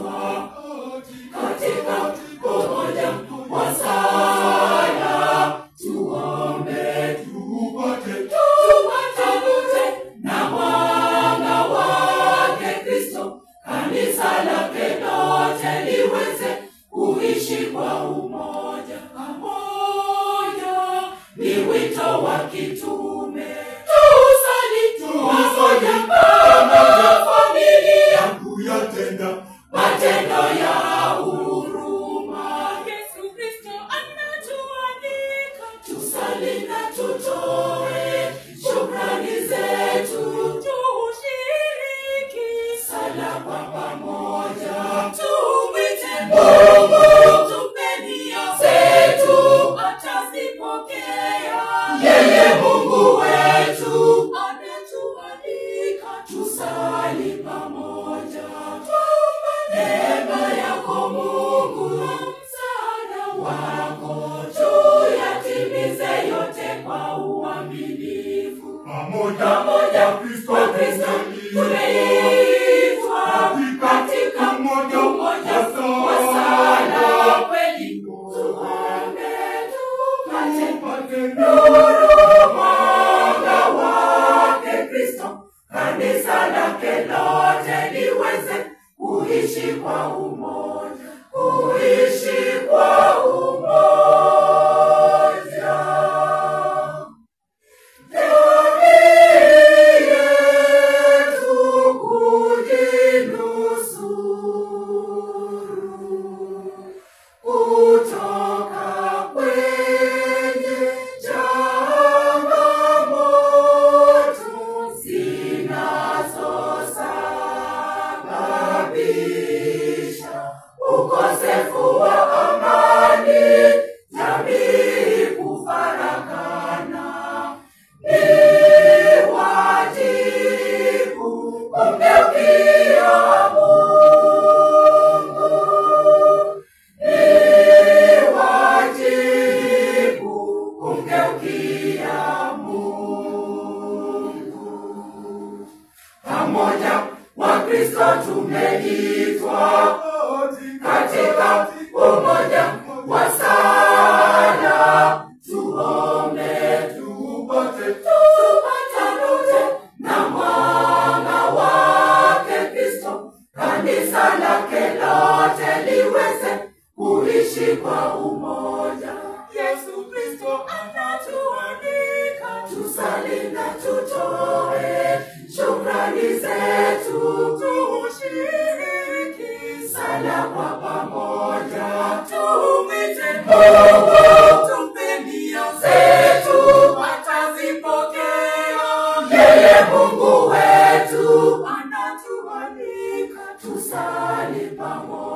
tumeitwa katika umoja wa sala. Tuombe tupate nuru na mwanga wake Kristo, kanisa lake lote liweze kuishi kwa umoja. Pamoja ni wito wa kitume, tusali tumoja kama familia, kuyatenda matendo ya huruma. Yesu Kristo anatualika tusali na tutoe shukrani zetu, tushiriki sala kwa pamoja. Tumwite Mungu, tupe nia zetu, atazipokea. Yeye Mungu wetu anatualika tusali pamoja. Neema yako Mungu, msaada wako, tuyatimize yote kwa uaminifu. Pamoja Kristo tumeitwa katika umoja wa sala. Kweli tuombe tupate nuru mwanga wake Kristo, kanisa lake lote liweze kuishi kwa umoja, kuishi kwa umoja. Ukosefu wa amani, jamii kufarakana, ni wajibu kumgeukia Mungu, ni wajibu kumgeukia Mungu. Pamoja Wakristo tumeitwa katika umoja wa sala. Tuombe tupate nuru na mwanga wake Kristo, kanisa lake lote liweze kuishi kwa umoja. Yesu Kristo anatualika tusali na tutoe shukrani zetu, tushiriki sala kwa pamoja. Tumwite Mungu, tupe nia zetu, atazipokea. Yeye Mungu wetu anatualika tusali pamoja.